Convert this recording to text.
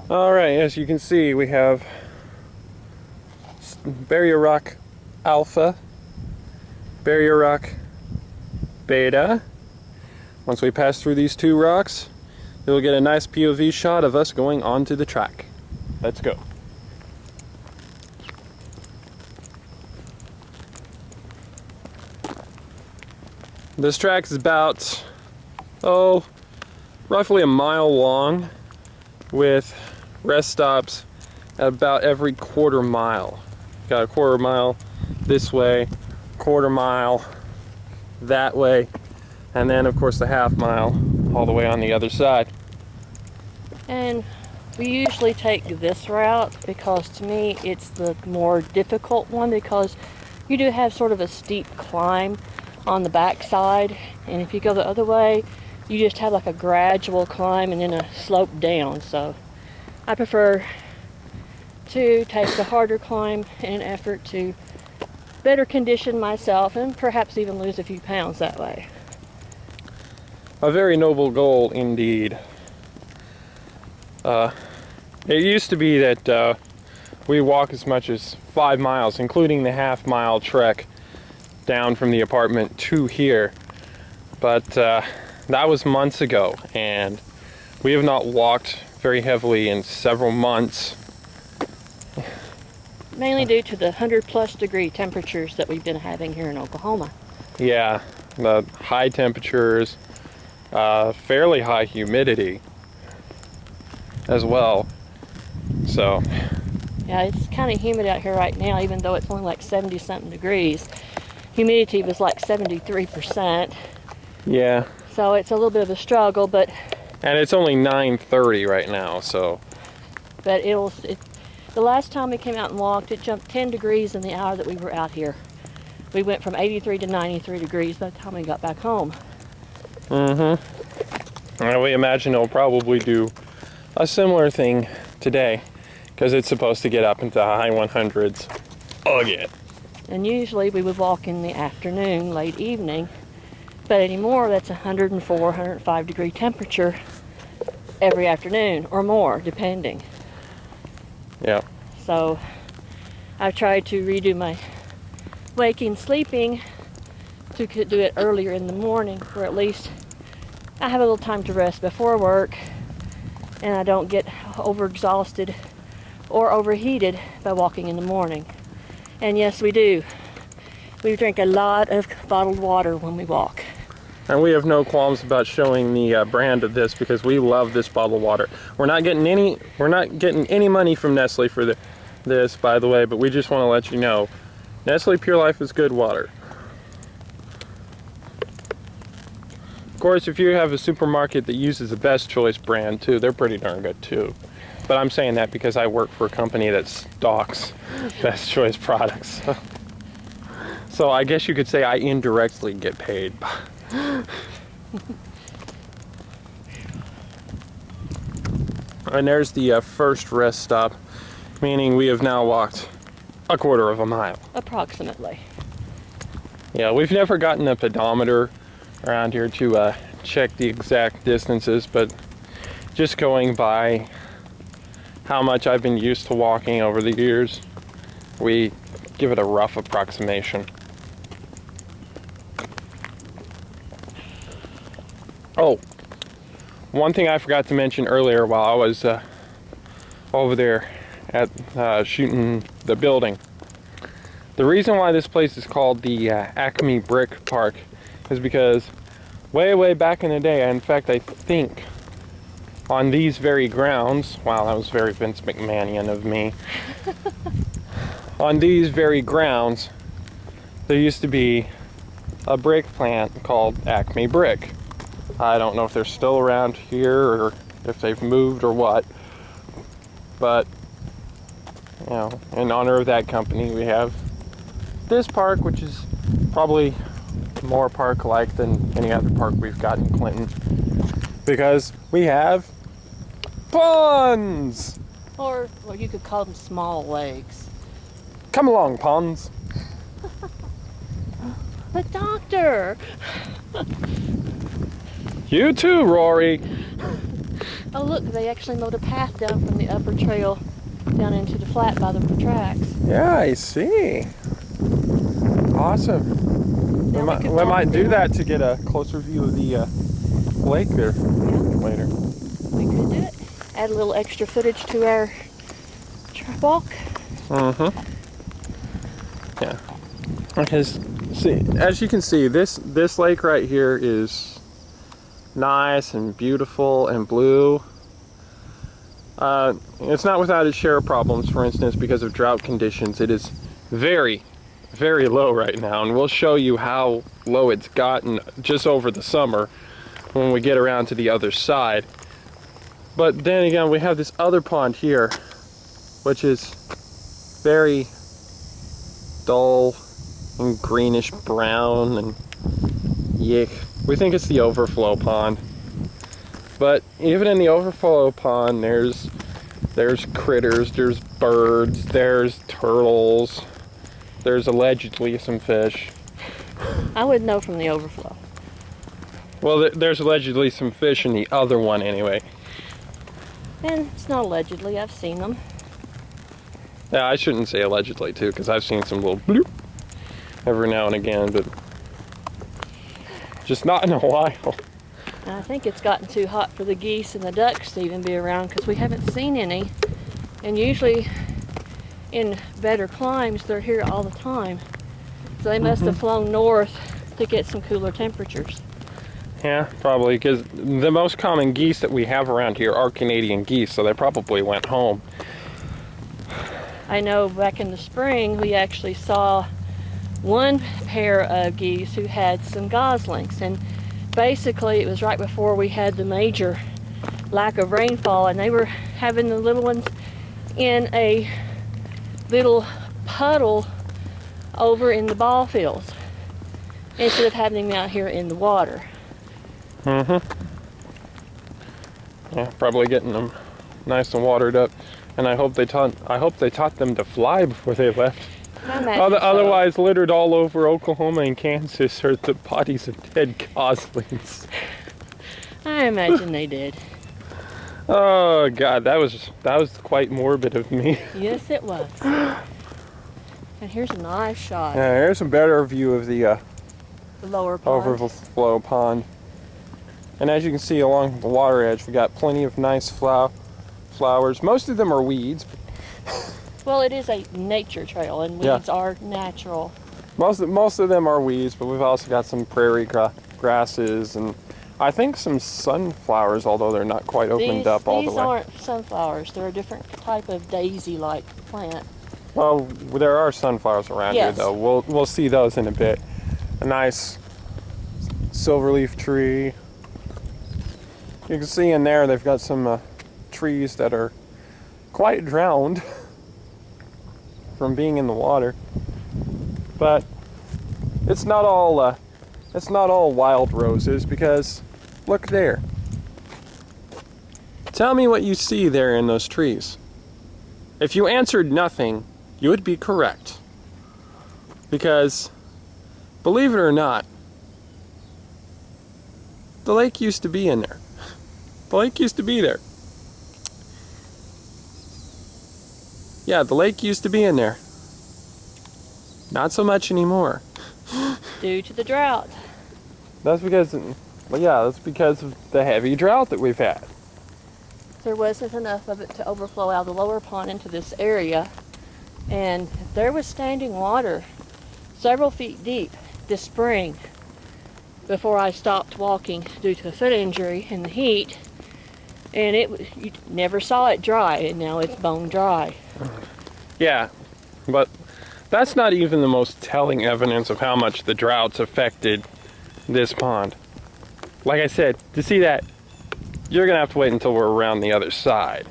Alright, as you can see, we have Barrier Rock Alpha, Barrier Rock Beta. Once we pass through these two rocks, you'll get a nice POV shot of us going onto the track. Let's go. This track is about, roughly a mile long, with rest stops at about every quarter mile. Got a quarter mile this way, quarter mile that way, and then of course the half mile all the way on the other side. And we usually take this route because to me it's the more difficult one, because you do have sort of a steep climb on the back side, and if you go the other way you just have like a gradual climb and then a slope down. So I prefer to take the harder climb in an effort to better condition myself and perhaps even lose a few pounds that way. A very noble goal indeed. It used to be that we walk as much as 5 miles, including the half-mile trek down from the apartment to here, but that was months ago, and we have not walked very heavily in several months. Mainly due to the 100+ degree temperatures that we've been having here in Oklahoma. Yeah, the high temperatures, fairly high humidity as well. So yeah, it's kind of humid out here right now, even though it's only like 70-something degrees. Humidity was like 73%. yeah, So it's a little bit of a struggle, but and it's only 9:30 right now, so the last time we came out and walked, it jumped 10 degrees in the hour that we were out here. We went from 83 to 93 degrees by the time we got back home. And we imagine it'll probably do a similar thing today, because it's supposed to get up into the high 100s again. And usually we would walk in the afternoon, late evening, but anymore that's 104, 105 degree temperature every afternoon or more, depending. Yeah. So I've tried to redo my waking sleeping to do it earlier in the morning, where at least I have a little time to rest before work and I don't get overexhausted or overheated by walking in the morning. And yes, we do. We drink a lot of bottled water when we walk. And we have no qualms about showing the brand of this, because we love this bottled water. We're not getting any money from Nestle for this, by the way, but we just want to let you know, Nestle Pure Life is good water. Of course, if you have a supermarket that uses the Best Choice brand too, they're pretty darn good too. But I'm saying that because I work for a company that stocks Best Choice products. So I guess you could say I indirectly get paid. And there's the first rest stop, meaning we have now walked a quarter of a mile. Approximately. Yeah, we've never gotten a pedometer around here to check the exact distances, but just going by how much I've been used to walking over the years, we give it a rough approximation. Oh, one thing I forgot to mention earlier while I was over there at shooting the building. The reason why this place is called the Acme Brick Park is because way back in the day, in fact I think on these very grounds, wow, that was very Vince McMahonian of me. On these very grounds, there used to be a brick plant called Acme Brick. I don't know if they're still around here or if they've moved or what, but you know, in honor of that company, we have this park, which is probably more park-like than any other park we've got in Clinton, because we have ponds! Or you could call them small lakes. Come along, ponds. The doctor! You too, Rory. Oh look, they actually mowed a path down from the upper trail down into the flat by the tracks. Yeah, I see. Awesome. Now We could might walk do down. that to get a closer view of the lake there later. We could do it. Add a little extra footage to our walk. Mm-hmm. Yeah. Because, see, as you can see, this lake right here is nice and beautiful and blue. It's not without its share of problems. For instance, because of drought conditions, it is very, very low right now, and we'll show you how low it's gotten just over the summer when we get around to the other side. But then again, we have this other pond here, which is very dull and greenish brown and yick. We think it's the overflow pond. But even in the overflow pond, there's critters, there's birds, there's turtles, there's allegedly some fish. I would know from the overflow. Well, there's allegedly some fish in the other one anyway. And it's not allegedly, I've seen them. Yeah, I shouldn't say allegedly too, because I've seen some little bloop every now and again, but just not in a while. And I think it's gotten too hot for the geese and the ducks to even be around because we haven't seen any. And usually in better climes, they're here all the time. So they must have flown north to get some cooler temperatures. Yeah, probably, because the most common geese that we have around here are Canadian geese, so they probably went home. I know back in the spring, we actually saw one pair of geese who had some goslings. And basically, it was right before we had the major lack of rainfall, and they were having the little ones in a little puddle over in the ball fields instead of having them out here in the water. Mm-hmm. Yeah, probably getting them nice and watered up. And I hope they taught them to fly before they left. I imagine so. Otherwise, littered all over Oklahoma and Kansas are the bodies of dead goslings. I imagine they did. Oh God, that was quite morbid of me. Yes, it was. And here's a nice shot. Yeah, here's a better view of the The lower pond. overflow pond. And as you can see along the water edge, we got plenty of nice flowers. Most of them are weeds. Well, it is a nature trail, and Yeah. weeds are natural. Most of them are weeds, but we've also got some prairie grasses and I think some sunflowers, although they're not quite opened up all the way. These aren't sunflowers. They're a different type of daisy-like plant. Well, there are sunflowers around here, Yes. though. We'll see those in a bit. A nice silverleaf tree. You can see in there they've got some trees that are quite drowned from being in the water. But it's not all wild roses, because look there. Tell me what you see there in those trees. If you answered nothing, you would be correct. Because, believe it or not, the lake used to be in there. The lake used to be there. Yeah, the lake used to be in there. Not so much anymore. Due to the drought. That's because, well, yeah, that's because of the heavy drought that we've had. There wasn't enough of it to overflow out of the lower pond into this area. And there was standing water several feet deep this spring before I stopped walking due to a foot injury in the heat. And you never saw it dry, and now it's bone dry. Yeah, but that's not even the most telling evidence of how much the droughts affected this pond. Like I said, to see that, you're gonna have to wait until we're around the other side.